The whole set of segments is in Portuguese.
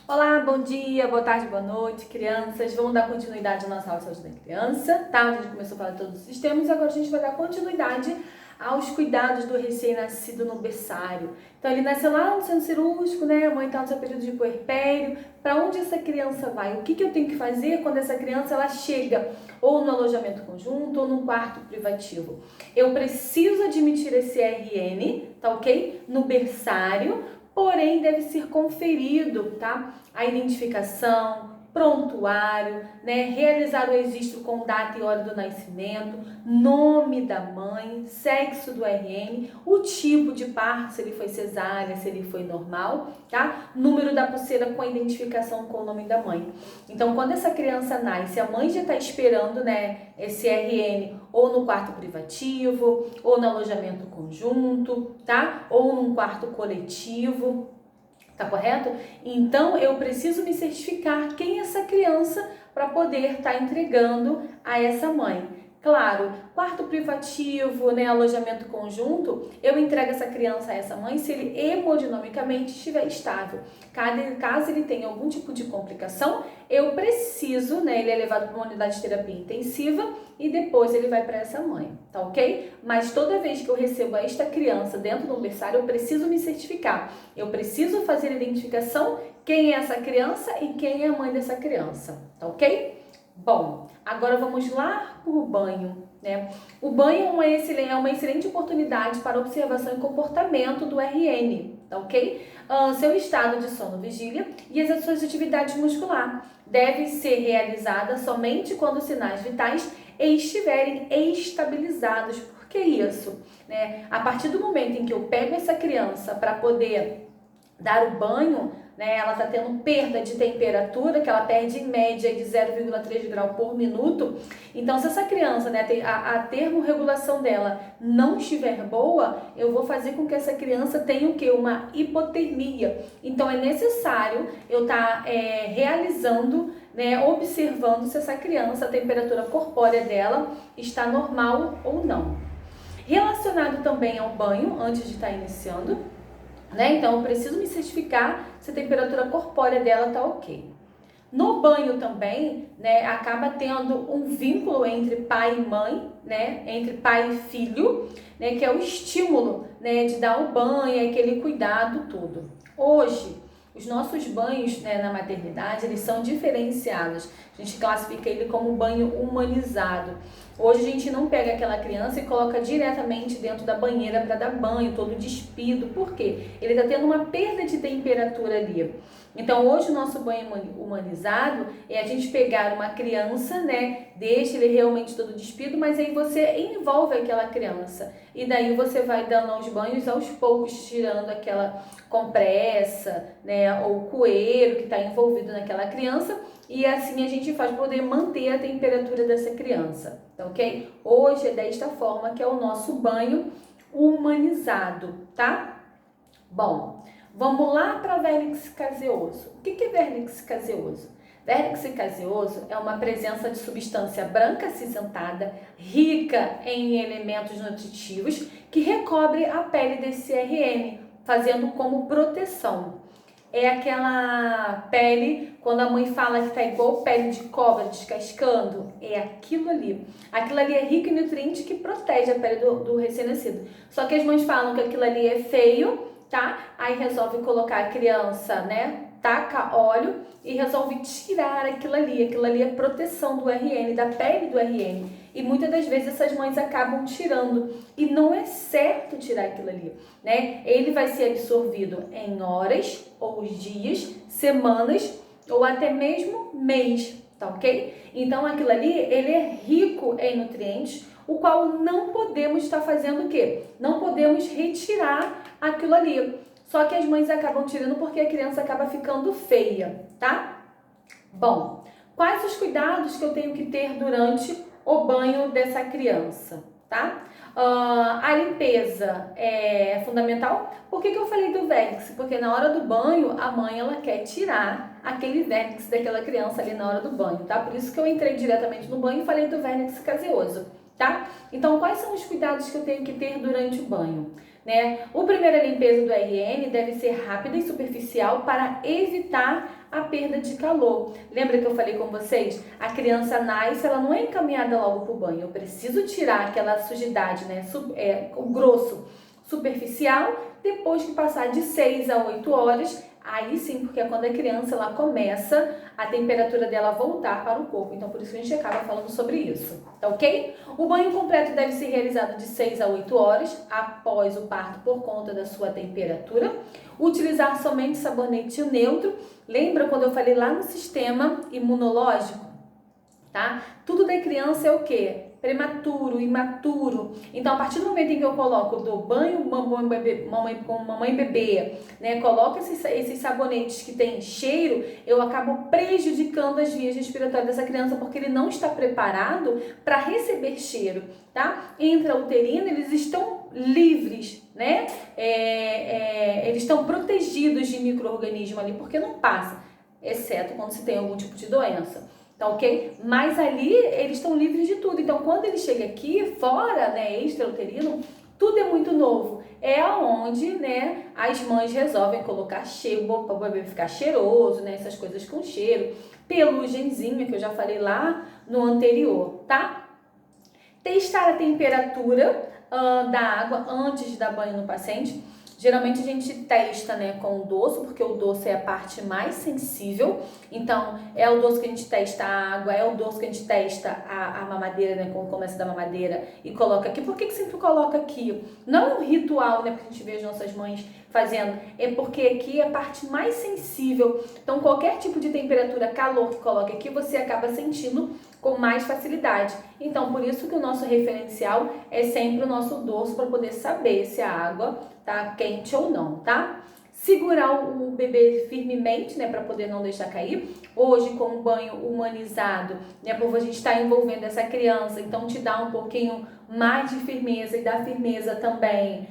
Olá, bom dia, boa tarde, boa noite, crianças. Vamos dar continuidade à nossa aula de saúde da criança, tá? A gente começou a falar de todos os sistemas e agora a gente vai dar continuidade aos cuidados do recém-nascido no berçário. Então, ele nasceu lá no centro cirúrgico, né? A mãe está no seu período de puerpério. Para onde essa criança vai? O que eu tenho que fazer quando essa criança ela chega ou no alojamento conjunto ou no quarto privativo? Eu preciso admitir esse RN, tá ok? No berçário. Porém, deve ser conferido, tá? A identificação, prontuário, né? Realizar o registro com data e hora do nascimento, nome da mãe, sexo do RN, o tipo de parto, se ele foi cesárea, se ele foi normal, tá? Número da pulseira com a identificação com o nome da mãe. Então, quando essa criança nasce, a mãe já está esperando, né, esse RN ou no quarto privativo, ou no alojamento conjunto, tá? Ou num quarto coletivo. Tá correto? Então, eu preciso me certificar quem é essa criança para poder estar entregando a essa mãe. Claro, quarto privativo, né, alojamento conjunto, eu entrego essa criança a essa mãe se ele hemodinamicamente estiver estável. Caso ele tenha algum tipo de complicação, eu preciso, né, ele é levado para uma unidade de terapia intensiva e depois ele vai para essa mãe, tá ok? Mas toda vez que eu recebo esta criança dentro do berçário, eu preciso me certificar. Eu preciso fazer a identificação quem é essa criança e quem é a mãe dessa criança, tá ok? Bom, agora vamos lá para o banho, né? O banho é uma excelente oportunidade para observação e comportamento do RN, tá ok? Seu estado de sono, vigília e as suas atividades muscular deve ser realizada somente quando os sinais vitais estiverem estabilizados. Por que isso? Né? A partir do momento em que eu pego essa criança para poder dar o banho, né, ela está tendo perda de temperatura, que ela perde em média de 0,3 grau por minuto. Então, se essa criança, né, a termorregulação dela não estiver boa, eu vou fazer com que essa criança tenha o quê? Uma hipotermia. Então, é necessário eu estar realizando, né, observando se essa criança, a temperatura corpórea dela está normal ou não. Relacionado também ao banho, antes de estar iniciando, né? Então, eu preciso me certificar se a temperatura corpórea dela está ok. No banho também, né, acaba tendo um vínculo entre pai e mãe, né, entre pai e filho, né, que é o estímulo, né, de dar o banho, aquele cuidado todo. Hoje, os nossos banhos, né, na maternidade, eles são diferenciados. A gente classifica ele como banho humanizado. Hoje a gente não pega aquela criança e coloca diretamente dentro da banheira para dar banho, todo despido. Por quê? Ele está tendo uma perda de temperatura ali. Então, hoje o nosso banho humanizado é a gente pegar uma criança, né, deixa ele realmente todo despido, mas aí você envolve aquela criança. E daí você vai dando aos banhos aos poucos, tirando aquela compressa, né, ou coeiro que está envolvido naquela criança. E assim a gente faz para poder manter a temperatura dessa criança, tá ok? Hoje é desta forma que é o nosso banho humanizado, tá? Bom, vamos lá para vernix caseoso. O que é vernix caseoso? Vernix caseoso é uma presença de substância branca acinzentada, rica em elementos nutritivos, que recobre a pele desse RN, fazendo como proteção. É aquela pele, quando a mãe fala que tá igual pele de cobra, descascando, é aquilo ali. Aquilo ali é rico em nutrientes que protege a pele do recém-nascido. Só que as mães falam que aquilo ali é feio, tá? Aí resolve colocar a criança, né? Taca óleo e resolve tirar aquilo ali. Aquilo ali é proteção do RN, da pele do RN. E muitas das vezes essas mães acabam tirando. E não é certo tirar aquilo ali, né? Ele vai ser absorvido em horas, ou dias, semanas, ou até mesmo mês, tá ok? Então aquilo ali, ele é rico em nutrientes, o qual não podemos estar fazendo o quê? Não podemos retirar aquilo ali. Só que as mães acabam tirando porque a criança acaba ficando feia, tá? Bom, quais os cuidados que eu tenho que ter durante o banho dessa criança, tá? A limpeza é fundamental. Por que eu falei do vernix? Porque na hora do banho, a mãe ela quer tirar aquele vernix daquela criança ali na hora do banho, tá? Por isso que eu entrei diretamente no banho e falei do vernix caseoso, tá? Então, quais são os cuidados que eu tenho que ter durante o banho? né? A primeira limpeza do RN deve ser rápida e superficial para evitar a perda de calor. Lembra que eu falei com vocês? A criança nasce, ela não é encaminhada logo para o banho. Eu preciso tirar aquela sujidade, né? O grosso superficial, depois que passar de 6 a 8 horas, aí sim, porque é quando a criança ela começa a temperatura dela voltar para o corpo. Então, por isso que a gente acaba falando sobre isso, tá ok? O banho completo deve ser realizado de 6 a 8 horas após o parto por conta da sua temperatura. Utilizar somente sabonete neutro. Lembra quando eu falei lá no sistema imunológico? Tá? Tudo da criança é o quê? Prematuro, imaturo. Então, a partir do momento em que eu coloco do banho mamãe bebê, né, coloco esses sabonetes que tem cheiro, eu acabo prejudicando as vias respiratórias dessa criança porque ele não está preparado para receber cheiro, tá? Intrauterino, eles estão livres, né? Eles estão protegidos de micro-organismo ali porque não passa, exceto quando se tem algum tipo de doença. Tá ok? Mas ali eles estão livres de tudo. Então, quando ele chega aqui, fora, né, extrauterino, tudo é muito novo. É onde, né, as mães resolvem colocar cheiro, para o bebê ficar cheiroso, né, essas coisas com cheiro. Pelugenzinha, que eu já falei lá no anterior, tá? Testar a temperatura da água antes de dar banho no paciente. Geralmente a gente testa, né, com o dorso, porque o dorso é a parte mais sensível. Então, é o dorso que a gente testa a água, é o dorso que a gente testa a mamadeira, né, quando começa da mamadeira e coloca aqui. Por que sempre coloca aqui? Não é um ritual, né, porque a gente vê as nossas mães fazendo, é porque aqui é a parte mais sensível. Então, qualquer tipo de temperatura, calor que coloca aqui, você acaba sentindo com mais facilidade. Então, por isso que o nosso referencial é sempre o nosso dorso para poder saber se a água tá quente ou não, tá? Segurar o bebê firmemente, né, para poder não deixar cair. Hoje, com o banho humanizado, né, por a gente estar envolvendo essa criança, então te dá um pouquinho mais de firmeza e dá firmeza também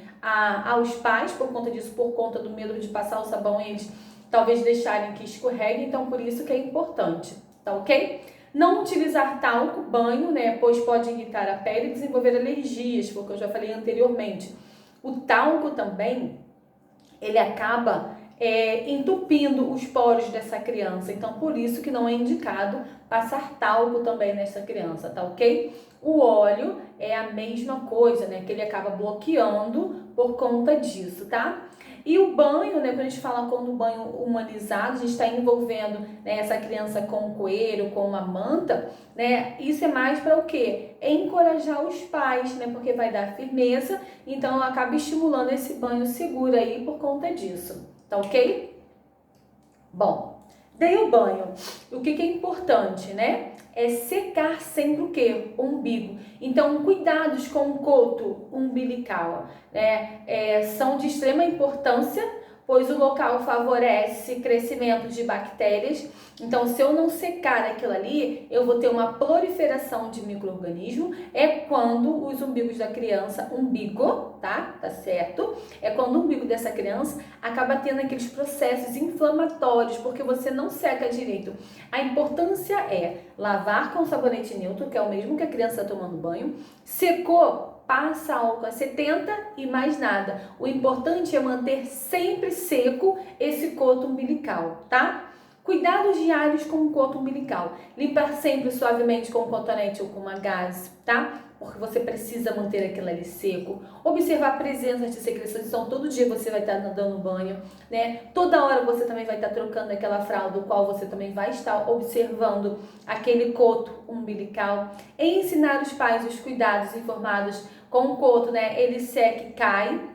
aos pais, por conta disso, por conta do medo de passar o sabão, eles talvez deixarem que escorregue, então por isso que é importante, tá ok? Não utilizar talco, banho, né, pois pode irritar a pele e desenvolver alergias, porque eu já falei anteriormente. O talco também, ele acaba entupindo os poros dessa criança, então por isso que não é indicado passar talco também nessa criança, tá ok? O óleo é a mesma coisa, né, que ele acaba bloqueando por conta disso, tá? E o banho, né, quando a gente fala quando o banho humanizado, a gente está envolvendo, né, essa criança com um coelho, com uma manta, né, isso é mais para o quê? Encorajar os pais, né, porque vai dar firmeza, então acaba estimulando esse banho seguro aí por conta disso, tá ok? Bom, dei o banho, o que é importante, né? É secar sempre o quê? O umbigo. Então, cuidados com o coto umbilical, né? São de extrema importância, pois o local favorece crescimento de bactérias. Então, se eu não secar aquilo ali, eu vou ter uma proliferação de micro-organismo. É quando os umbigos da criança, umbigo, tá? Tá certo? É quando o umbigo dessa criança acaba tendo aqueles processos inflamatórios, porque você não seca direito. A importância é lavar com sabonete neutro, que é o mesmo que a criança está tomando banho. Secou, passa álcool a 70 e mais nada. O importante é manter sempre seco esse coto umbilical, tá? Cuidados diários com o coto umbilical. Limpar sempre suavemente com cotonete ou com uma gaze, tá? Porque você precisa manter aquilo ali seco. Observar a presença de secreções, então todo dia você vai estar dando banho, né? Toda hora você também vai estar trocando aquela fralda, o qual você também vai estar observando aquele coto umbilical. Ensinar os pais os cuidados informados com o coto, né? Ele seca e cai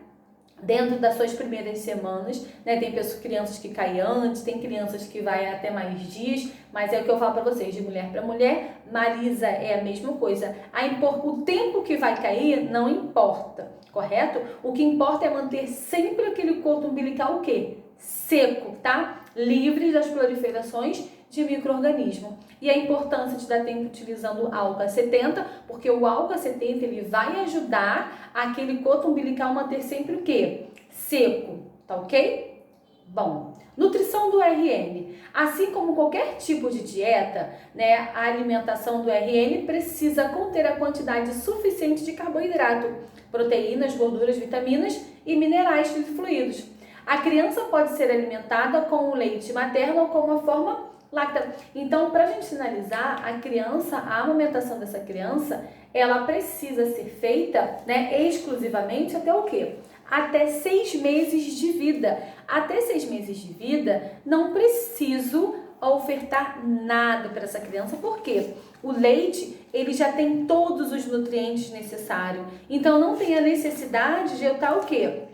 dentro das suas primeiras semanas, né? Tem crianças que caem antes, tem crianças que vai até mais dias, mas é o que eu falo para vocês, de mulher para mulher. Marisa é a mesma coisa. O tempo que vai cair não importa, correto? O que importa é manter sempre aquele coto umbilical o quê? Seco, tá? Livre das proliferações de micro-organismo. E a importância de dar tempo utilizando álcool a 70, porque o álcool a 70 ele vai ajudar aquele coto umbilical manter sempre o quê? Seco, tá ok? Bom, nutrição do RN. Assim como qualquer tipo de dieta, né, a alimentação do RN precisa conter a quantidade suficiente de carboidrato, proteínas, gorduras, vitaminas e minerais fluidos. A criança pode ser alimentada com o leite materno ou com uma forma láctea. Então, para a gente finalizar, a amamentação dessa criança, ela precisa ser feita, né, exclusivamente até o quê? Até 6 meses de vida. Até 6 meses de vida, não preciso ofertar nada para essa criança. Por quê? O leite, ele já tem todos os nutrientes necessários. Então, não tem a necessidade de eu estar o quê?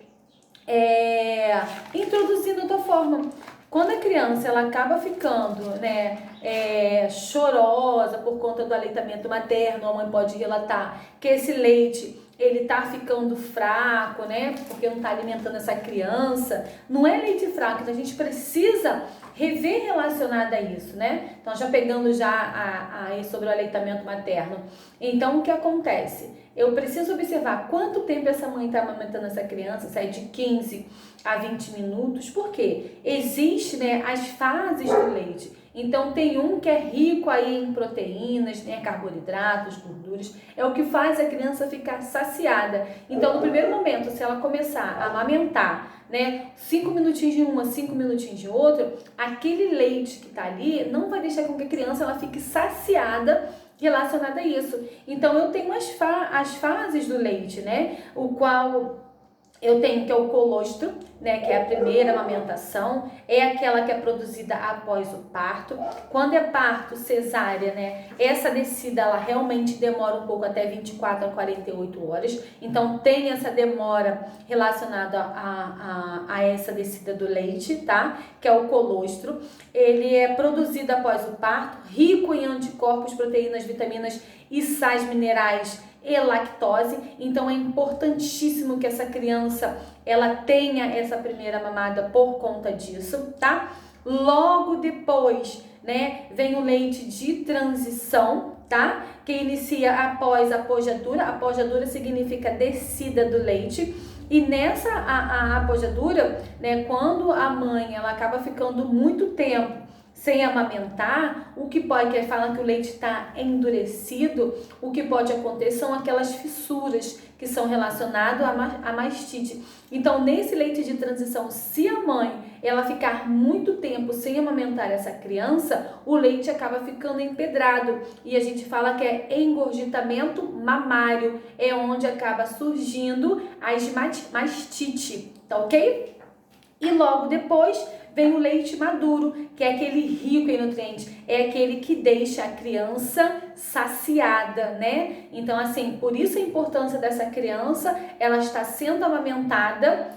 Introduzindo outra forma. Quando a criança ela acaba ficando, né, chorosa por conta do aleitamento materno, a mãe pode relatar que esse leite ele tá ficando fraco, né, porque não tá alimentando essa criança. Não é leite fraco, então a gente precisa rever relacionado a isso, né? Então, já pegando sobre o aleitamento materno. Então, o que acontece? Eu preciso observar quanto tempo essa mãe está amamentando essa criança, sai de 15 a 20 minutos, porque existe, né, as fases do leite. Então, tem um que é rico aí em proteínas, né, carboidratos, gorduras, é o que faz a criança ficar saciada. Então, no primeiro momento, se ela começar a amamentar, né, 5 minutinhos de uma, 5 minutinhos de outra, aquele leite que tá ali não vai deixar com que a criança ela fique saciada relacionada a isso. Então, eu tenho as fases do leite, né, o qual eu tenho que é o colostro, né, que é a primeira amamentação, é aquela que é produzida após o parto. Quando é parto, cesárea, né, essa descida ela realmente demora um pouco, até 24 a 48 horas. Então tem essa demora relacionada a essa descida do leite, tá? Que é o colostro. Ele é produzido após o parto, rico em anticorpos, proteínas, vitaminas e sais minerais e lactose. Então é importantíssimo que essa criança ela tenha essa primeira mamada por conta disso, tá? Logo depois, né, vem o leite de transição, tá? Que inicia após a pojadura. A pojadura significa descida do leite. E nessa a pojadura, né, quando a mãe ela acaba ficando muito tempo sem amamentar, o que pode, que fala que o leite está endurecido, o que pode acontecer são aquelas fissuras que são relacionadas à mastite. Então, nesse leite de transição, se a mãe ela ficar muito tempo sem amamentar essa criança, o leite acaba ficando empedrado e a gente fala que é engorgitamento mamário, é onde acaba surgindo as mastite, tá ok? E logo depois vem o leite maduro, que é aquele rico em nutrientes, é aquele que deixa a criança saciada, né? Então, assim, por isso a importância dessa criança, ela está sendo amamentada,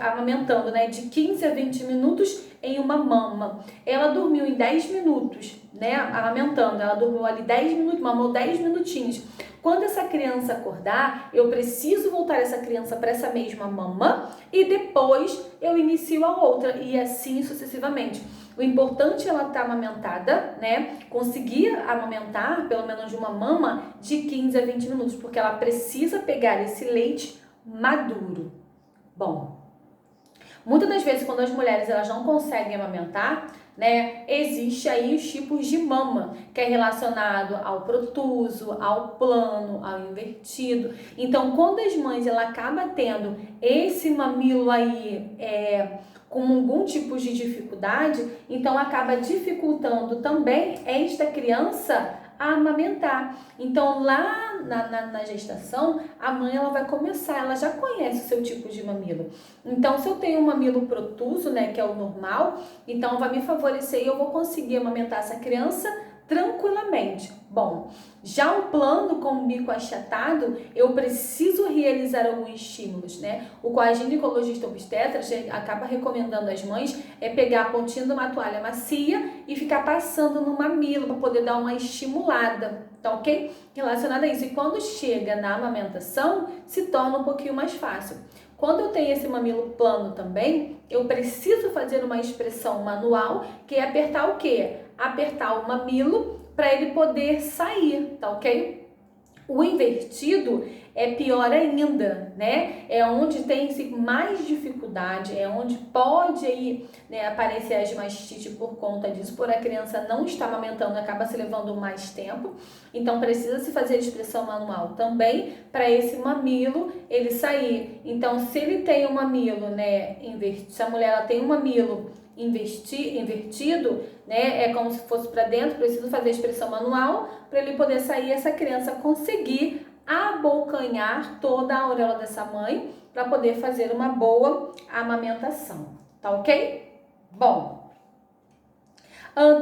amamentando, né, de 15 a 20 minutos em uma mama. Ela dormiu em 10 minutos, né, amamentando, ela dormiu ali 10 minutos, mamou 10 minutinhos. Quando essa criança acordar, eu preciso voltar essa criança para essa mesma mama e depois eu inicio a outra e assim sucessivamente. O importante é ela estar amamentada, né? Conseguir amamentar pelo menos de uma mama de 15 a 20 minutos, porque ela precisa pegar esse leite maduro. Bom, muitas das vezes quando as mulheres elas não conseguem amamentar, né, existe aí os tipos de mama, que é relacionado ao protuso, ao plano, ao invertido. Então, quando as mães ela acaba tendo esse mamilo aí com algum tipo de dificuldade, então acaba dificultando também esta criança a amamentar. Então, lá na gestação, a mãe ela vai começar, ela já conhece o seu tipo de mamilo. Então, se eu tenho um mamilo protuso, né, que é o normal, então vai me favorecer e eu vou conseguir amamentar essa criança tranquilamente. Bom, já o plano com o bico achatado, eu preciso realizar alguns estímulos, né? O qual a ginecologista obstetra acaba recomendando às mães pegar a pontinha de uma toalha macia e ficar passando no mamilo para poder dar uma estimulada, tá ok? Relacionado a isso. E quando chega na amamentação, se torna um pouquinho mais fácil. Quando eu tenho esse mamilo plano também, eu preciso fazer uma expressão manual, que é apertar o quê? Apertar o mamilo para ele poder sair, tá ok? O invertido é pior ainda, né? É onde tem mais dificuldade, é onde pode aí, né, aparecer as mastite por conta disso, por a criança não estar amamentando, acaba se levando mais tempo. Então precisa se fazer expressão manual também para esse mamilo ele sair. Então se ele tem um mamilo, né, se a mulher ela tem um mamilo invertido, né, é como se fosse para dentro, preciso fazer expressão manual para ele poder sair, essa criança conseguir abocanhar toda a auréola dessa mãe para poder fazer uma boa amamentação, tá ok? Bom,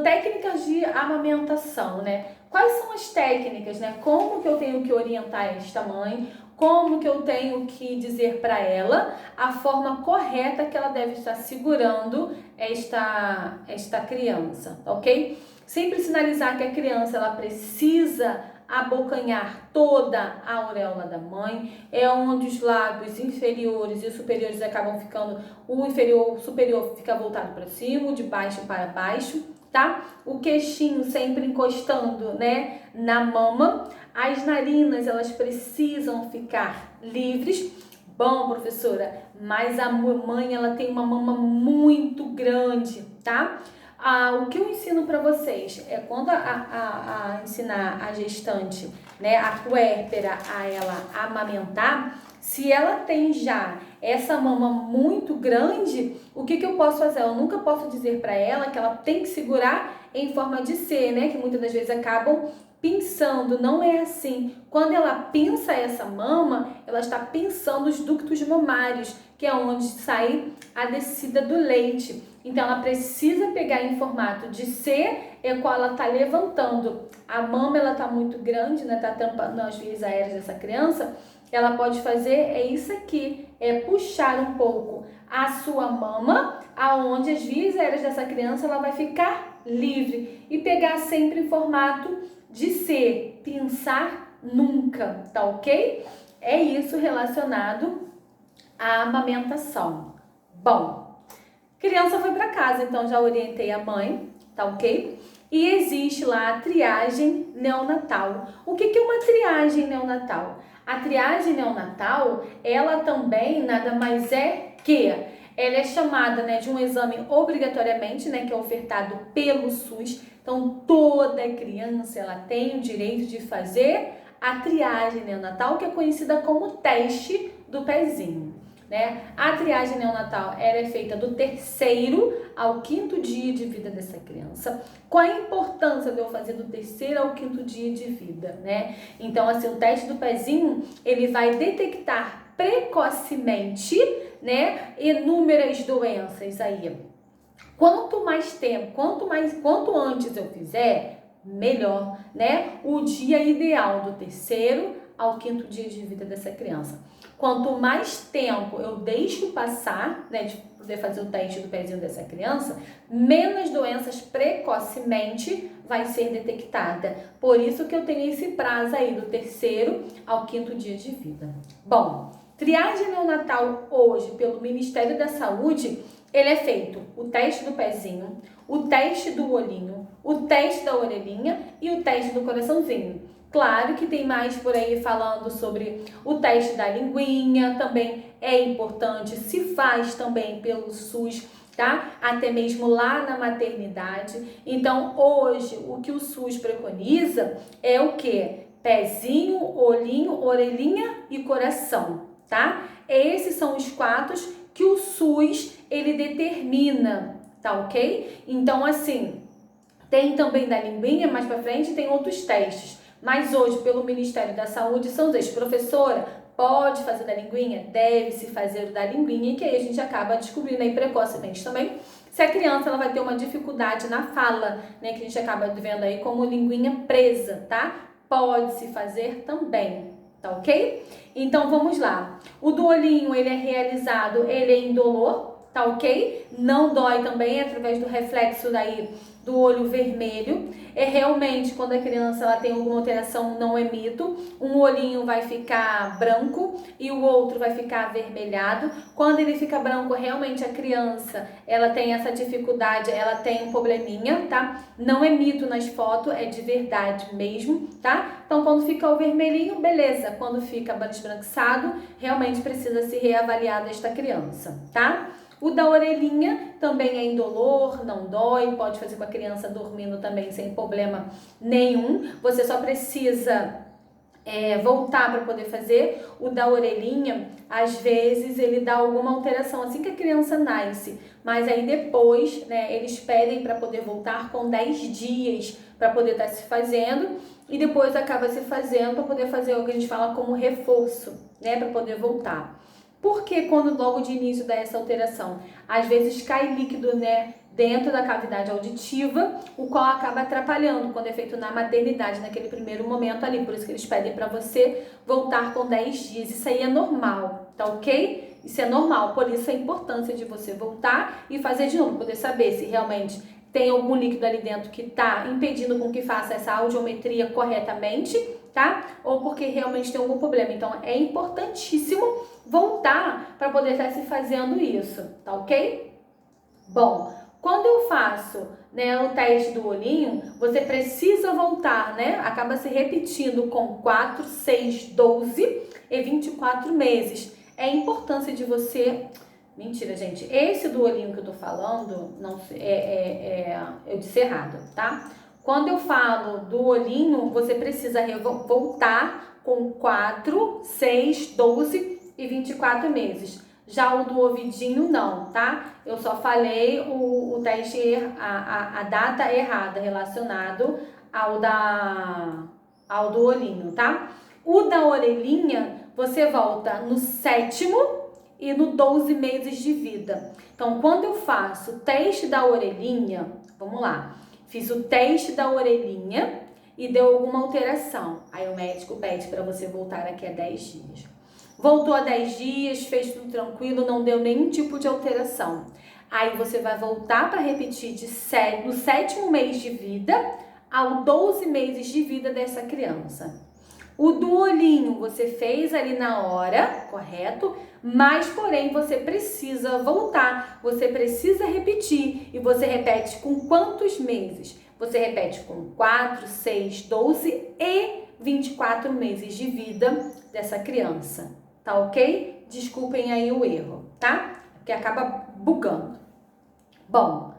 técnicas de amamentação, né? Quais são as técnicas, né? Como que eu tenho que orientar esta mãe? Como que eu tenho que dizer para ela a forma correta que ela deve estar segurando esta criança, tá ok? Sempre sinalizar que a criança ela precisa abocanhar toda a auréola da mãe, é onde os lábios inferiores e superiores acabam ficando, o superior fica voltado para cima, de baixo para baixo, tá? O queixinho sempre encostando, né, na mama. As narinas, elas precisam ficar livres. Bom, professora, mas a mãe, ela tem uma mama muito grande, tá? O que eu ensino para vocês é quando a ensinar a gestante, né, a puérpera, a ela amamentar, se ela tem já essa mama muito grande, o que eu posso fazer? Eu nunca posso dizer para ela que ela tem que segurar em forma de C, né, que muitas das vezes acabam pinçando. Não é assim. Quando ela pinça essa mama, ela está pinçando os ductos mamários, que é onde sai a descida do leite. Então, ela precisa pegar em formato de C, é qual ela está levantando. A mama, ela está muito grande, né? Está tampando as vias aéreas dessa criança. Ela pode fazer, é isso aqui, é puxar um pouco a sua mama, aonde as vias aéreas dessa criança, ela vai ficar livre. E pegar sempre em formato de C, pinçar nunca, tá ok? É isso relacionado à amamentação. Bom, criança foi para casa, então já orientei a mãe, tá ok? E existe lá a triagem neonatal. O que é uma triagem neonatal? A triagem neonatal, ela também nada mais é que ela é chamada, né, de um exame obrigatoriamente, né, que é ofertado pelo SUS. Então, toda criança ela tem o direito de fazer a triagem neonatal, que é conhecida como teste do pezinho, né? A triagem neonatal ela é feita do 3º ao 5º dia de vida dessa criança. Qual a importância de eu fazer do 3º ao 5º dia de vida, né? Então, assim, o teste do pezinho, ele vai detectar precocemente, né, inúmeras doenças aí. Quanto mais tempo, quanto antes eu fizer, melhor, né? O dia ideal do 3º ao 5º dia de vida dessa criança. Quanto mais tempo eu deixo passar, né, de poder fazer o teste do pezinho dessa criança, menos doenças precocemente vai ser detectada. Por isso que eu tenho esse prazo aí do 3º ao 5º dia de vida. Bom, triagem neonatal hoje pelo Ministério da Saúde, ele é feito o teste do pezinho, o teste do olhinho, o teste da orelhinha e o teste do coraçãozinho. Claro que tem mais por aí falando sobre o teste da linguinha, também é importante, se faz também pelo SUS, tá? Até mesmo lá na maternidade. Então, hoje, o que o SUS preconiza é o quê? Pezinho, olhinho, orelhinha e coração, tá? Esses são os 4 que o SUS, ele determina, tá ok? Então, assim, tem também da linguinha, mais pra frente tem outros testes. Mas hoje, pelo Ministério da Saúde, são esses. Professora, pode fazer da linguinha? Deve-se fazer o da linguinha, que aí a gente acaba descobrindo aí precocemente também se a criança ela vai ter uma dificuldade na fala, né, que a gente acaba vendo aí como linguinha presa, tá? Pode-se fazer também, tá ok? Então, vamos lá. O do olhinho, ele é realizado, ele é indolor, tá ok? Não dói também, através do reflexo daí do olho vermelho. É realmente quando a criança ela tem alguma alteração, não é mito. Um olhinho vai ficar branco e o outro vai ficar avermelhado. Quando ele fica branco, realmente a criança ela tem essa dificuldade, ela tem um probleminha, tá? Não é mito nas fotos, é de verdade mesmo, tá? Então quando fica o vermelhinho, beleza. Quando fica esbranquiçado, realmente precisa se reavaliar desta criança, tá? O da orelhinha também é indolor, não dói, pode fazer com a criança dormindo também sem problema nenhum. Você só precisa voltar para poder fazer. O da orelhinha, às vezes ele dá alguma alteração assim que a criança nasce, mas aí depois, né, eles pedem para poder voltar com 10 dias para poder estar se fazendo e depois acaba se fazendo para poder fazer o que a gente fala como reforço, né, para poder voltar. Porque quando logo de início dá essa alteração, às vezes cai líquido, né, dentro da cavidade auditiva, o qual acaba atrapalhando quando é feito na maternidade, naquele primeiro momento ali. Por isso que eles pedem para você voltar com 10 dias. Isso aí é normal, tá ok? Isso é normal, por isso a importância de você voltar e fazer de novo, poder saber se realmente tem algum líquido ali dentro que está impedindo com que faça essa audiometria corretamente, tá? Ou porque realmente tem algum problema. Então, é importantíssimo voltar para poder estar se fazendo isso, tá ok? Bom, quando eu faço, né, o teste do olhinho, você precisa voltar, né? Acaba se repetindo com 4, 6, 12 e 24 meses. É a importância de você... Mentira, gente. Esse do olhinho que eu tô falando, não eu disse errado, tá? Quando eu falo do olhinho, você precisa voltar com 4, 6, 12 e 24 meses. Já o do ouvidinho, não, tá? Eu só falei o teste, a data errada relacionado ao do olhinho, tá? O da orelhinha, você volta no 7º e no 12 meses de vida. Então, quando eu faço o teste da orelhinha, vamos lá, fiz o teste da orelhinha e deu alguma alteração. Aí o médico pede para você voltar daqui a 10 dias. Voltou a 10 dias, fez tudo tranquilo, não deu nenhum tipo de alteração. Aí você vai voltar para repetir no 7º mês de vida ao 12 meses de vida dessa criança. O do olhinho você fez ali na hora, correto? Mas, porém, você precisa voltar, você precisa repetir. E você repete com quantos meses? Você repete com 4, 6, 12 e 24 meses de vida dessa criança. Tá ok? Desculpem aí o erro, tá? Porque acaba bugando. Bom,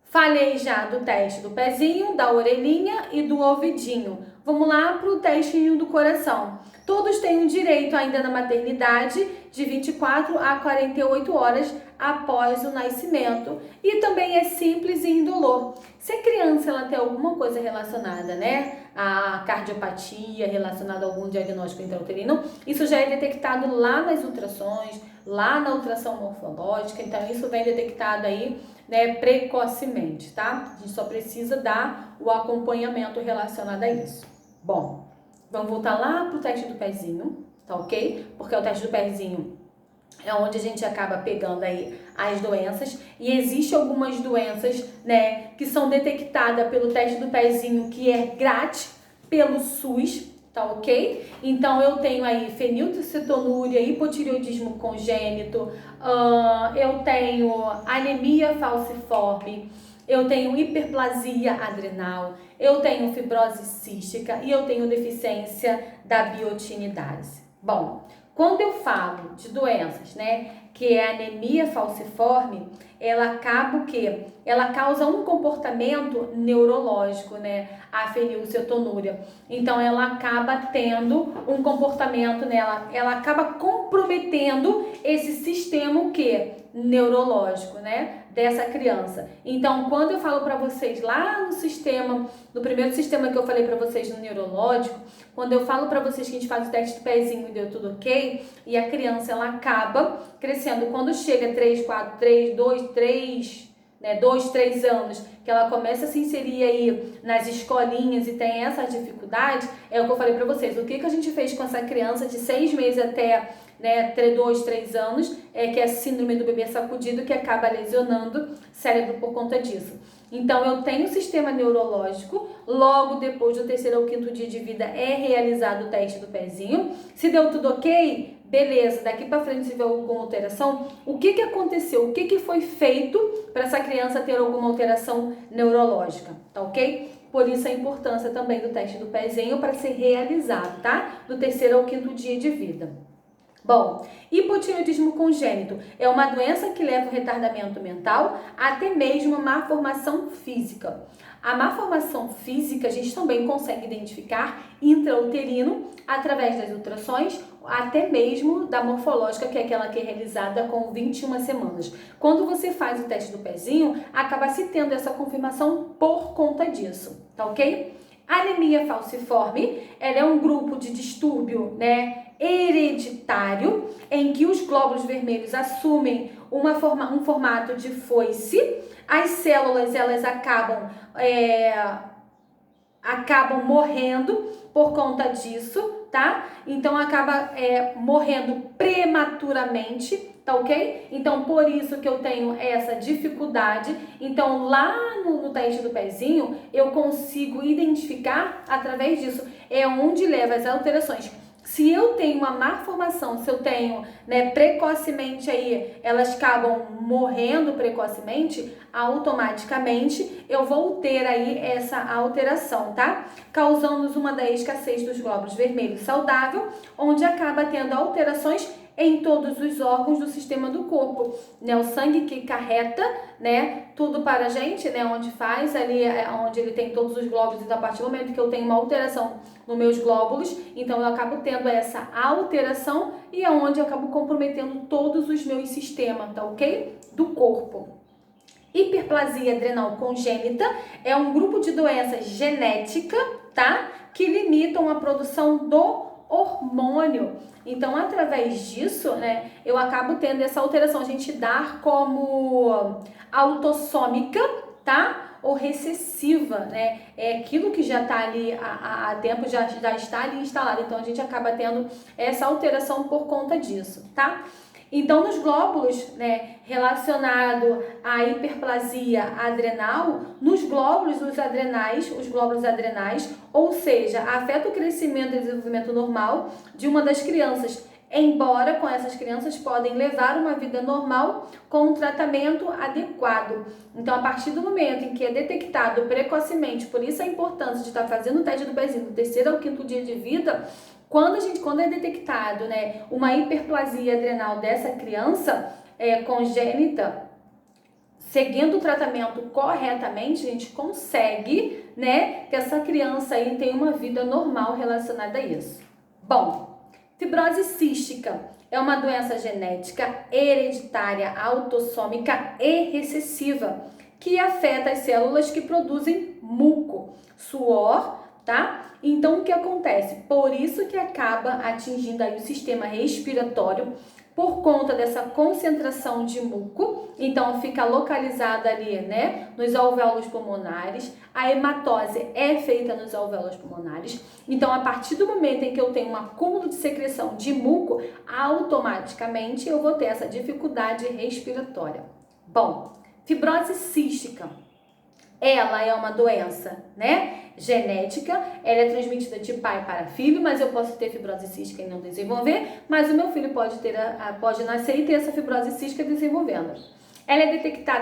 falei já do teste do pezinho, da orelhinha e do ouvidinho. Vamos lá para o testinho do coração. Todos têm um direito ainda na maternidade de 24 a 48 horas após o nascimento. E também é simples e indolor. Se a criança ela tem alguma coisa relacionada, né, a cardiopatia, relacionada a algum diagnóstico intrauterino, isso já é detectado lá nas ultrassons, lá na ultrassom morfológica. Então isso vem detectado aí, né, precocemente, tá? A gente só precisa dar o acompanhamento relacionado a isso. Bom, vamos voltar lá pro teste do pezinho, tá ok? Porque o teste do pezinho é onde a gente acaba pegando aí as doenças. E existe algumas doenças, né, que são detectadas pelo teste do pezinho, que é grátis pelo SUS, tá ok? Então eu tenho aí fenilcetonúria, hipotireoidismo congênito, eu tenho anemia falciforme, eu tenho hiperplasia adrenal, eu tenho fibrose cística e eu tenho deficiência da biotinidase. Bom, quando eu falo de doenças, né, que é a anemia falciforme, ela acaba o quê? Ela causa um comportamento neurológico, né, a fenilcetonúria. Então ela acaba tendo um comportamento nela, ela acaba comprometendo esse sistema o quê? Neurológico, né, dessa criança. Então, quando eu falo para vocês lá no sistema, no primeiro sistema que eu falei para vocês no neurológico, quando eu falo para vocês que a gente faz o teste do pezinho e deu tudo ok, e a criança ela acaba crescendo, quando chega 3, 4, 3, 2, 3, né, 2, 3 anos, que ela começa a se inserir aí nas escolinhas e tem essa dificuldade, é o que eu falei pra vocês. O que a gente fez com essa criança de 6 meses até, né, 2, 3 anos, que é a síndrome do bebê sacudido, que acaba lesionando o cérebro por conta disso. Então, eu tenho o sistema neurológico, logo depois do 3º ao 5º dia de vida é realizado o teste do pezinho. Se deu tudo ok, beleza, daqui pra frente se tiver alguma alteração, o que aconteceu? O que foi feito para essa criança ter alguma alteração neurológica, tá ok? Por isso a importância também do teste do pezinho para ser realizado, tá? Do 3º ao 5º dia de vida. Bom, hipotireoidismo congênito é uma doença que leva ao retardamento mental, até mesmo a má formação física. A má formação física a gente também consegue identificar intrauterino através das ultrassons, até mesmo da morfológica, que é aquela que é realizada com 21 semanas. Quando você faz o teste do pezinho, acaba se tendo essa confirmação por conta disso, tá ok? A anemia falciforme, ela é um grupo de distúrbio, né, hereditário, em que os glóbulos vermelhos assumem um formato de foice. As células, elas acabam morrendo por conta disso, tá? Então, acaba morrendo prematuramente, tá ok? Então, por isso que eu tenho essa dificuldade. Então, lá no teste do pezinho, eu consigo identificar através disso. É onde leva as alterações. Se eu tenho uma má formação, se eu tenho, né, precocemente aí, elas acabam morrendo precocemente, automaticamente eu vou ter aí essa alteração, tá? Causando uma da escassez dos glóbulos vermelhos saudável, onde acaba tendo alterações em todos os órgãos do sistema do corpo, né? O sangue que carreta, né, tudo para a gente, né, onde faz ali, onde ele tem todos os glóbulos, e a partir do momento que eu tenho uma alteração nos meus glóbulos, então eu acabo tendo essa alteração e é onde eu acabo comprometendo todos os meus sistemas, tá ok? Do corpo. Hiperplasia adrenal congênita é um grupo de doenças genética, tá? Que limitam a produção do hormônio. Então, através disso, né, eu acabo tendo essa alteração. A gente dá como autossômica, tá? Ou recessiva, né? É aquilo que já está ali há tempo, já está ali instalado. Então, a gente acaba tendo essa alteração por conta disso, tá? Então, nos glóbulos, né, relacionado à hiperplasia adrenal, nos glóbulos adrenais, ou seja, afeta o crescimento e desenvolvimento normal de uma das crianças, embora com essas crianças podem levar uma vida normal com um tratamento adequado. Então, a partir do momento em que é detectado precocemente, por isso a importância de estar fazendo o teste do pezinho do 3º ao 5º dia de vida, quando é detectado, né, uma hiperplasia adrenal dessa criança congênita, seguindo o tratamento corretamente, a gente consegue, né, que essa criança aí tenha uma vida normal relacionada a isso. Bom, fibrose cística é uma doença genética, hereditária, autossômica e recessiva, que afeta as células que produzem muco, suor, tá? Então, o que acontece? Por isso que acaba atingindo aí o sistema respiratório, por conta dessa concentração de muco, então fica localizada ali, né, nos alvéolos pulmonares. A hematose é feita nos alvéolos pulmonares. Então, a partir do momento em que eu tenho um acúmulo de secreção de muco, automaticamente eu vou ter essa dificuldade respiratória. Bom, fibrose cística, ela é uma doença, né, genética, ela é transmitida de pai para filho, mas eu posso ter fibrose cística e não desenvolver, mas o meu filho pode nascer e ter essa fibrose cística desenvolvendo. Ela é detectada